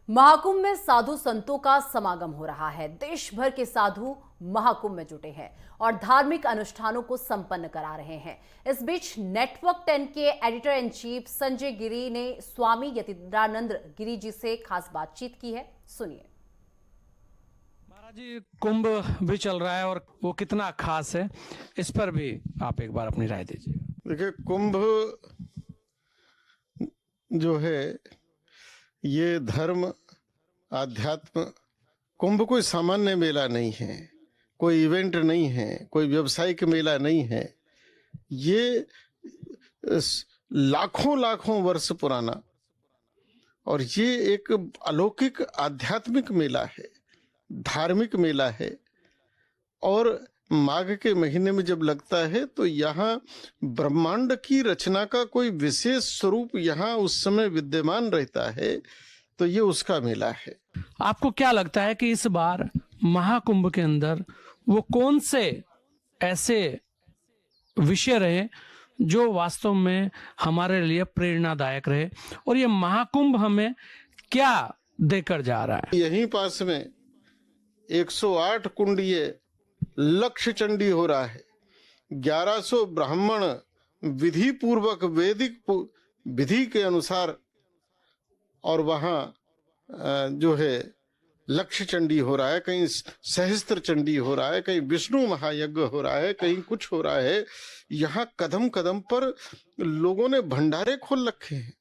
महाकुंभ में साधु संतों का समागम हो रहा है। देश भर के साधु महाकुंभ में जुटे हैं और धार्मिक अनुष्ठानों को संपन्न करा रहे हैं। इस बीच नेटवर्क 10 के एडिटर इन चीफ संजय गिरी ने स्वामी यतीन्द्रानंद गिरी जी से खास बातचीत की है। सुनिए। महाराज जी, कुंभ भी चल रहा है और वो कितना खास है, इस पर भी आप एक बार अपनी राय दीजिए। देखिए, कुंभ जो है ये धर्म आध्यात्म, कुंभ कोई सामान्य मेला नहीं है, कोई इवेंट नहीं है, कोई व्यावसायिक मेला नहीं है। ये लाखों लाखों वर्ष पुराना और ये एक अलौकिक आध्यात्मिक मेला है, धार्मिक मेला है। और माघ के महीने में जब लगता है तो यहाँ ब्रह्मांड की रचना का कोई विशेष स्वरूप यहाँ उस समय विद्यमान रहता है, तो ये उसका मेला है। आपको क्या लगता है कि इस बार महाकुंभ के अंदर वो कौन से ऐसे विषय रहे जो वास्तव में हमारे लिए प्रेरणादायक रहे, और ये महाकुंभ हमें क्या देकर जा रहा है? यहीं पास में 108 कुंडीय लक्ष्य चंडी हो रहा है। 1100 ब्राह्मण विधि पूर्वक वैदिक विधि के अनुसार, और वहाँ जो है लक्ष्य चंडी हो रहा है, कहीं सहस्त्र चंडी हो रहा है, कहीं विष्णु महायज्ञ हो रहा है, कहीं कुछ हो रहा है। यहाँ कदम कदम पर लोगों ने भंडारे खोल रखे हैं।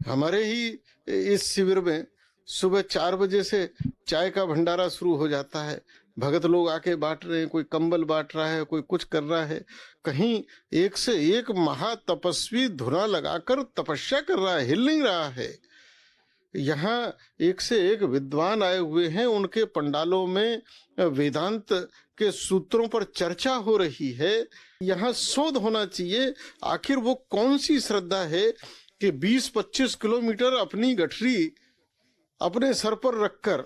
हमारे ही इस शिविर में सुबह 4 बजे से चाय का भंडारा शुरू हो जाता है। भगत लोग आके बांट रहे हैं, कोई कंबल बांट रहा है, कोई कुछ कर रहा है। कहीं एक से एक महातपस्वी धुना लगाकर तपस्या कर रहा है, हिल नहीं रहा है। यहाँ एक से एक विद्वान आए हुए हैं, उनके पंडालों में वेदांत के सूत्रों पर चर्चा हो रही है। यहाँ शोध होना चाहिए, आखिर वो कौन सी श्रद्धा है कि 20-25 किलोमीटर अपनी गठरी अपने सर पर रखकर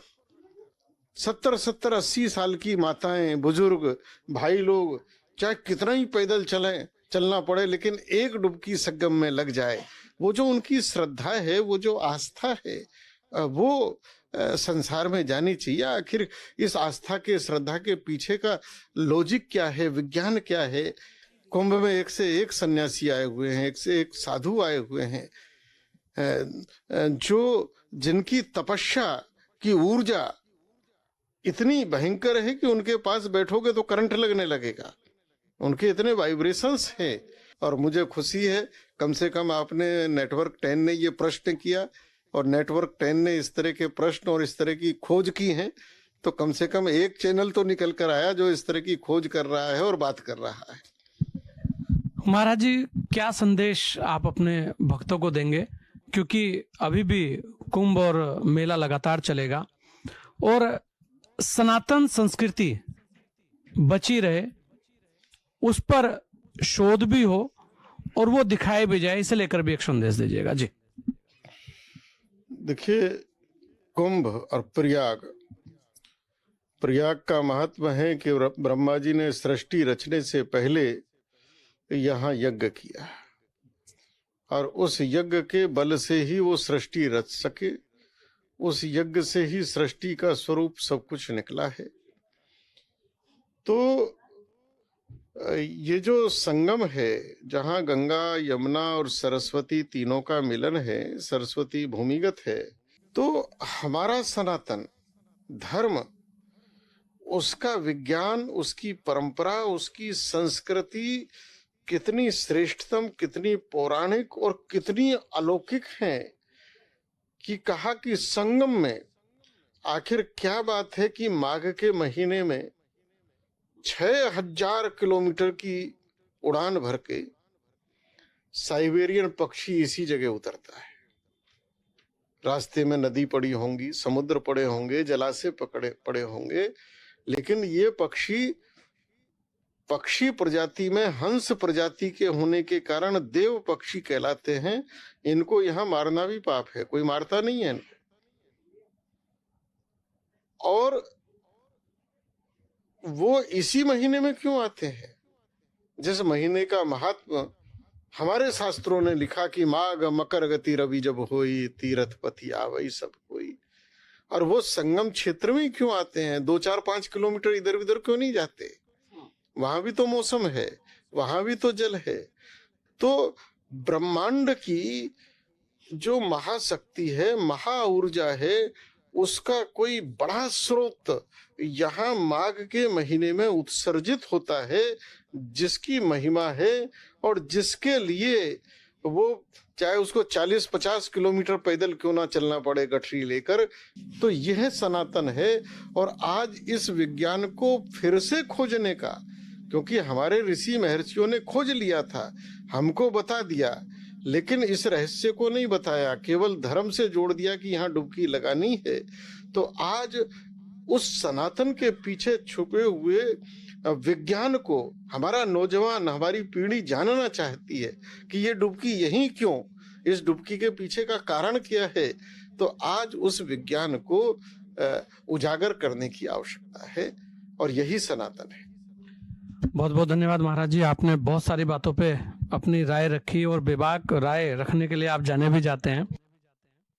70-80 साल की माताएं, बुजुर्ग, भाई लोग चाहे कितना ही पैदल चलना पड़े, लेकिन एक डुबकी संगम में लग जाए। वो जो उनकी श्रद्धा है, वो जो आस्था है, वो संसार में जानी चाहिए। आखिर इस आस्था के, श्रद्धा के पीछे का लॉजिक क्या है, विज्ञान क्या है। कुंभ में एक से एक सन्यासी आए हुए हैं, एक से एक साधु आए हुए हैं, जो जिनकी तपस्या की ऊर्जा इतनी भयंकर है कि उनके पास बैठोगे तो करंट लगने लगेगा। उनके इतने वाइब्रेशंस हैं। और मुझे खुशी है, कम से कम आपने नेटवर्क 10 ने ये प्रश्न किया, और नेटवर्क 10 ने इस तरह के प्रश्न और इस तरह की खोज की है, तो कम से कम एक चैनल तो निकल कर आया जो इस तरह की खोज कर रहा है और बात कर रहा है। महाराज जी, क्या संदेश आप अपने भक्तों को देंगे, क्योंकि अभी भी कुंभ और मेला लगातार चलेगा और सनातन संस्कृति बची रहे, उस पर शोध भी हो और वो दिखाए भी जाए, इसे लेकर भी एक संदेश दीजिएगा जी। देखिए, कुंभ और प्रयाग का महत्व है कि ब्रह्मा जी ने सृष्टि रचने से पहले यहाँ यज्ञ किया, और उस यज्ञ के बल से ही वो सृष्टि रच सके। उस यज्ञ से ही सृष्टि का स्वरूप सब कुछ निकला है। तो ये जो संगम है, जहाँ गंगा, यमुना और सरस्वती तीनों का मिलन है, सरस्वती भूमिगत है, तो हमारा सनातन धर्म, उसका विज्ञान, उसकी परंपरा, उसकी संस्कृति कितनी श्रेष्ठतम, कितनी पौराणिक और कितनी अलौकिक है कि कहा कि संगम में आखिर क्या बात है कि माघ के महीने में 6000 किलोमीटर की उड़ान भर के साइबेरियन पक्षी इसी जगह उतरता है। रास्ते में नदी पड़ी होंगी, समुद्र पड़े होंगे, जलाशय पड़े होंगे, लेकिन ये पक्षी प्रजाति में हंस प्रजाति के होने के कारण देव पक्षी कहलाते हैं। इनको यहाँ मारना भी पाप है, कोई मारता नहीं है इनको। और वो इसी महीने में क्यों आते हैं? जिस महीने का महात्मा हमारे शास्त्रों ने लिखा कि माघ मकर गति रवि जब होई, तीरथ पथि आवई सब कोई। और वो संगम क्षेत्र में क्यों आते हैं? 2-4-5 किलोमीटर इधर उधर क्यों नहीं जाते? वहां भी तो मौसम है, वहां भी तो जल है। तो ब्रह्मांड की जो महाशक्ति है, महा ऊर्जा है, उसका कोई बड़ा स्रोत यहाँ माघ के महीने में उत्सर्जित होता है, जिसकी महिमा है और जिसके लिए वो चाहे उसको 40-50 किलोमीटर पैदल क्यों ना चलना पड़े गठरी लेकर, तो यह सनातन है। और आज इस विज्ञान को फिर से खोजने का, क्योंकि हमारे ऋषि महर्षियों ने खोज लिया था, हमको बता दिया, लेकिन इस रहस्य को नहीं बताया, केवल धर्म से जोड़ दिया कि यहाँ डुबकी लगानी है। तो आज उस सनातन के पीछे छुपे हुए विज्ञान को हमारा नौजवान, हमारी पीढ़ी जानना चाहती है कि ये डुबकी यहीं क्यों, इस डुबकी के पीछे का कारण क्या है। तो आज उस विज्ञान को उजागर करने की आवश्यकता है और यही सनातन है। बहुत बहुत धन्यवाद महाराज जी, आपने बहुत सारी बातों पे अपनी राय रखी और बेबाक राय रखने के लिए आप जाने भी जाते हैं।